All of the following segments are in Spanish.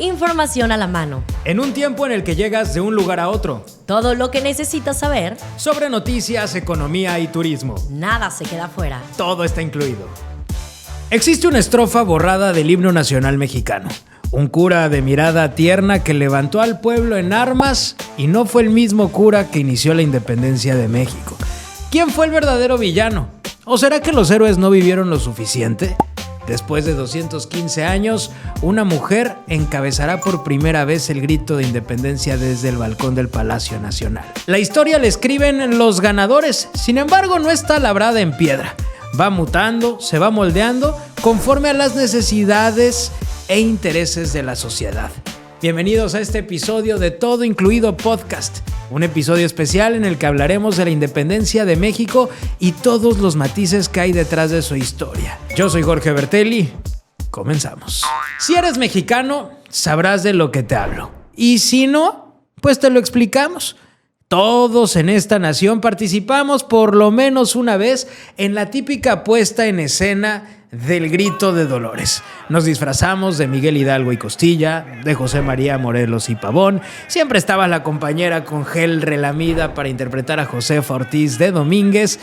Información a la mano. En un tiempo en el que llegas de un lugar a otro. Todo lo que necesitas saber sobre noticias, economía y turismo. Nada se queda fuera. Todo está incluido. Existe una estrofa borrada del himno nacional mexicano. Un cura de mirada tierna que levantó al pueblo en armas y no fue el mismo cura que inició la independencia de México. ¿Quién fue el verdadero villano? ¿O será que los héroes no vivieron lo suficiente? Después de 215 años, una mujer encabezará por primera vez el grito de independencia desde el balcón del Palacio Nacional. La historia la escriben los ganadores, sin embargo no está labrada en piedra. Va mutando, se va moldeando conforme a las necesidades e intereses de la sociedad. Bienvenidos a este episodio de Todo Incluido Podcast, un episodio especial en el que hablaremos de la independencia de México y todos los matices que hay detrás de su historia. Yo soy Jorge Bertelli, comenzamos. Si eres mexicano, sabrás de lo que te hablo, y si no, pues te lo explicamos. Todos en esta nación participamos por lo menos una vez en la típica puesta en escena del Grito de Dolores. Nos disfrazamos de Miguel Hidalgo y Costilla, de José María Morelos y Pavón. Siempre estaba la compañera con gel relamida para interpretar a Josefa Ortiz de Domínguez.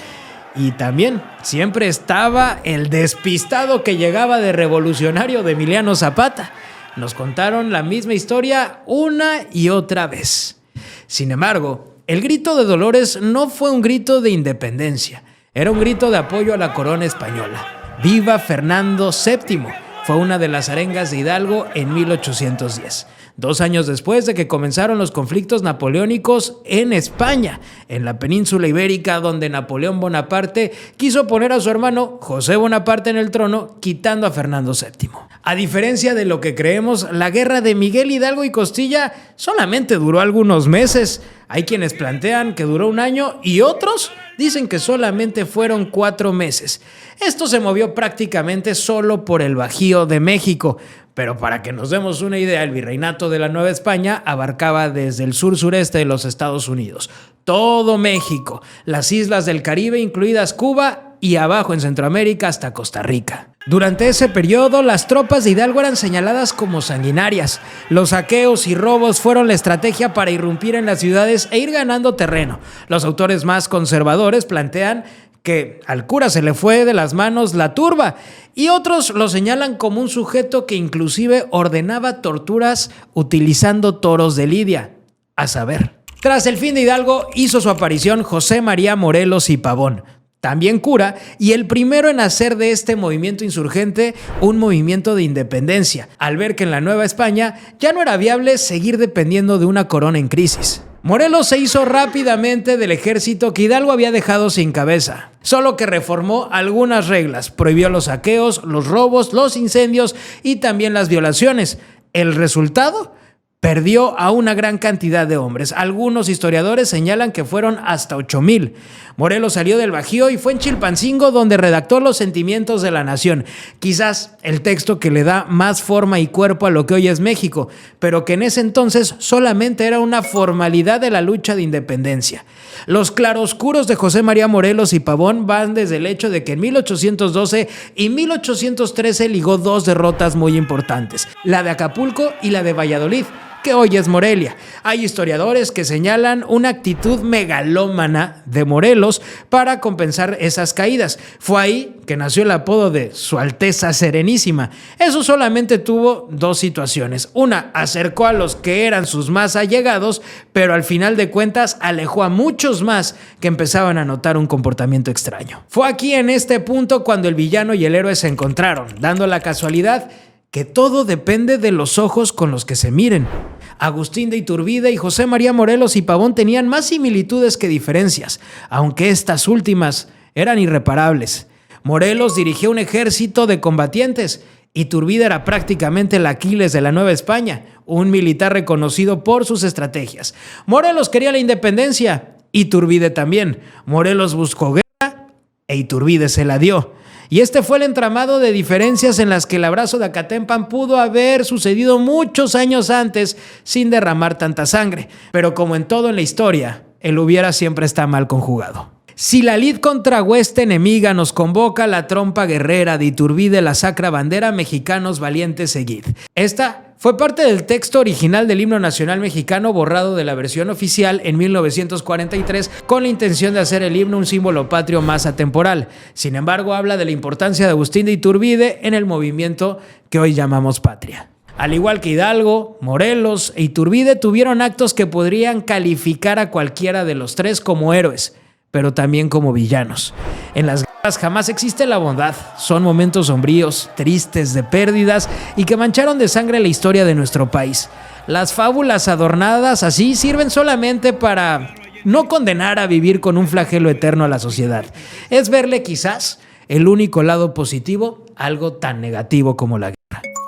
Y también siempre estaba el despistado que llegaba de revolucionario de Emiliano Zapata. Nos contaron la misma historia una y otra vez. Sin embargo, el Grito de Dolores no fue un grito de independencia. Era un grito de apoyo a la corona española. ¡Viva Fernando VII! Fue una de las arengas de Hidalgo en 1810, 2 años después de que comenzaron los conflictos napoleónicos en España, en la península ibérica, donde Napoleón Bonaparte quiso poner a su hermano José Bonaparte en el trono, quitando a Fernando VII. A diferencia de lo que creemos, la guerra de Miguel Hidalgo y Costilla solamente duró algunos meses. Hay quienes plantean que duró 1 año y otros dicen que solamente fueron 4 meses. Esto se movió prácticamente solo por el Bajío de México, pero para que nos demos una idea, el virreinato de la Nueva España abarcaba desde el sur-sureste de los Estados Unidos, todo México, las islas del Caribe, incluidas Cuba, y abajo en Centroamérica hasta Costa Rica. Durante ese periodo, las tropas de Hidalgo eran señaladas como sanguinarias. Los saqueos y robos fueron la estrategia para irrumpir en las ciudades e ir ganando terreno. Los autores más conservadores plantean que al cura se le fue de las manos la turba, y otros lo señalan como un sujeto que inclusive ordenaba torturas utilizando toros de lidia. A saber. Tras el fin de Hidalgo hizo su aparición José María Morelos y Pavón, también cura, y el primero en hacer de este movimiento insurgente un movimiento de independencia, al ver que en la Nueva España ya no era viable seguir dependiendo de una corona en crisis. Morelos se hizo rápidamente del ejército que Hidalgo había dejado sin cabeza, solo que reformó algunas reglas, prohibió los saqueos, los robos, los incendios y también las violaciones. ¿El resultado? Perdió a una gran cantidad de hombres. Algunos historiadores señalan que fueron hasta 8,000. Morelos salió del Bajío y fue en Chilpancingo donde redactó los sentimientos de la nación. Quizás el texto que le da más forma y cuerpo a lo que hoy es México, pero que en ese entonces solamente era una formalidad de la lucha de independencia. Los claroscuros de José María Morelos y Pavón van desde el hecho de que en 1812 y 1813 ligó 2 derrotas muy importantes, la de Acapulco y la de Valladolid, que hoy es Morelia. Hay historiadores que señalan una actitud megalómana de Morelos para compensar esas caídas. Fue ahí que nació el apodo de Su Alteza Serenísima. Eso solamente tuvo 2 situaciones. Una, acercó a los que eran sus más allegados, pero al final de cuentas alejó a muchos más que empezaban a notar un comportamiento extraño. Fue aquí en este punto cuando el villano y el héroe se encontraron, dando la casualidad que todo depende de los ojos con los que se miren. Agustín de Iturbide y José María Morelos y Pavón tenían más similitudes que diferencias, aunque estas últimas eran irreparables. Morelos dirigió un ejército de combatientes. Iturbide era prácticamente el Aquiles de la Nueva España, un militar reconocido por sus estrategias. Morelos quería la independencia, Iturbide también. Morelos buscó guerra e Iturbide se la dio. Y este fue el entramado de diferencias en las que el abrazo de Acatempan pudo haber sucedido muchos años antes sin derramar tanta sangre. Pero como en todo en la historia, el hubiera siempre está mal conjugado. Si la lid contra hueste enemiga nos convoca, la trompa guerrera de Iturbide la sacra bandera, mexicanos valientes seguid. Esta fue parte del texto original del himno nacional mexicano borrado de la versión oficial en 1943 con la intención de hacer el himno un símbolo patrio más atemporal. Sin embargo, habla de la importancia de Agustín de Iturbide en el movimiento que hoy llamamos patria. Al igual que Hidalgo, Morelos e Iturbide tuvieron actos que podrían calificar a cualquiera de los tres como héroes, pero también como villanos. En las guerras jamás existe la bondad, son momentos sombríos, tristes, de pérdidas y que mancharon de sangre la historia de nuestro país. Las fábulas adornadas así sirven solamente para no condenar a vivir con un flagelo eterno a la sociedad. Es verle quizás el único lado positivo, algo tan negativo como la guerra.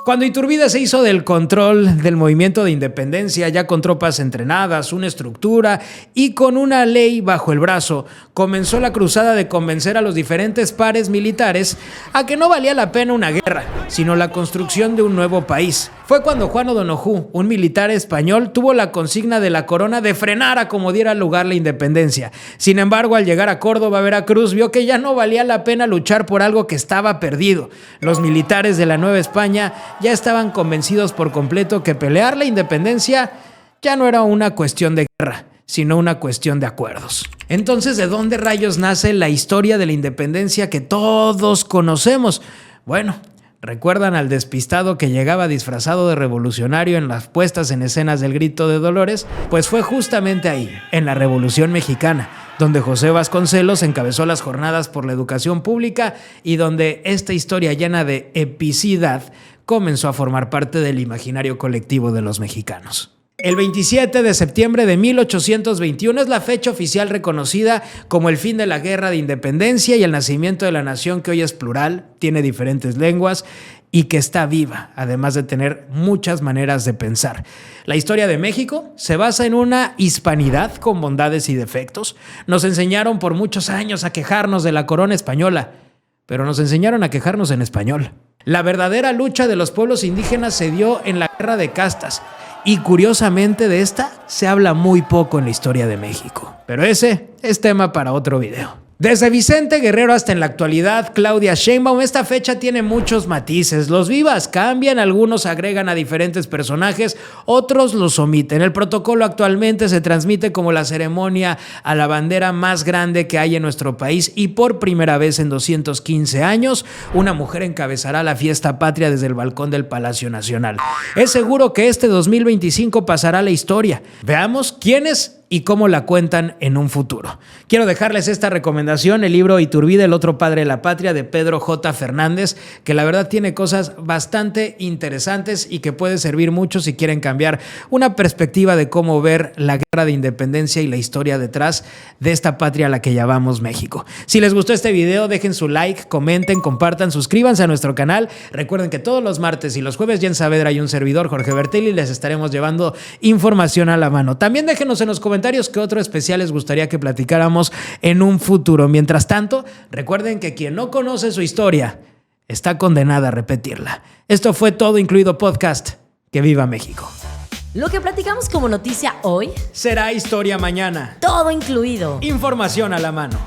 Cuando Iturbide se hizo del control del movimiento de independencia, ya con tropas entrenadas, una estructura y con una ley bajo el brazo, comenzó la cruzada de convencer a los diferentes pares militares a que no valía la pena una guerra, sino la construcción de un nuevo país. Fue cuando Juan O'Donojú, un militar español, tuvo la consigna de la corona de frenar a como diera lugar la independencia. Sin embargo, al llegar a Córdoba, Veracruz, vio que ya no valía la pena luchar por algo que estaba perdido. Los militares de la Nueva España ya estaban convencidos por completo que pelear la independencia ya no era una cuestión de guerra, sino una cuestión de acuerdos. Entonces, ¿de dónde rayos nace la historia de la independencia que todos conocemos? Bueno, ¿recuerdan al despistado que llegaba disfrazado de revolucionario en las puestas en escenas del Grito de Dolores? Pues fue justamente ahí, en la Revolución Mexicana, donde José Vasconcelos encabezó las jornadas por la educación pública y donde esta historia llena de epicidad comenzó a formar parte del imaginario colectivo de los mexicanos. El 27 de septiembre de 1821 es la fecha oficial reconocida como el fin de la Guerra de Independencia y el nacimiento de la nación que hoy es plural, tiene diferentes lenguas y que está viva, además de tener muchas maneras de pensar. La historia de México se basa en una hispanidad con bondades y defectos. Nos enseñaron por muchos años a quejarnos de la corona española, pero nos enseñaron a quejarnos en español. La verdadera lucha de los pueblos indígenas se dio en la Guerra de Castas, y curiosamente de esta se habla muy poco en la historia de México. Pero ese es tema para otro video. Desde Vicente Guerrero hasta en la actualidad, Claudia Sheinbaum, esta fecha tiene muchos matices. Los vivas cambian, algunos agregan a diferentes personajes, otros los omiten. El protocolo actualmente se transmite como la ceremonia a la bandera más grande que hay en nuestro país y por primera vez en 215 años, una mujer encabezará la fiesta patria desde el balcón del Palacio Nacional. Es seguro que este 2025 pasará a la historia. Veamos quiénes y cómo la cuentan en un futuro. Quiero dejarles esta recomendación, el libro Iturbide, el otro padre de la patria, de Pedro J. Fernández, que la verdad tiene cosas bastante interesantes y que puede servir mucho si quieren cambiar una perspectiva de cómo ver la guerra de independencia y la historia detrás de esta patria a la que llamamos México. Si les gustó este video, dejen su like, comenten, compartan, suscríbanse a nuestro canal. Recuerden que todos los martes y los jueves ya en Saavedra y un servidor, Jorge Bertelli, les estaremos llevando información a la mano. También déjenos en los comentarios qué otro especial les gustaría que platicáramos en un futuro. Mientras tanto, recuerden que quien no conoce su historia está condenada a repetirla. Esto fue Todo Incluido Podcast. ¡Que viva México! Lo que platicamos como noticia hoy será historia mañana. Todo incluido. Información a la mano.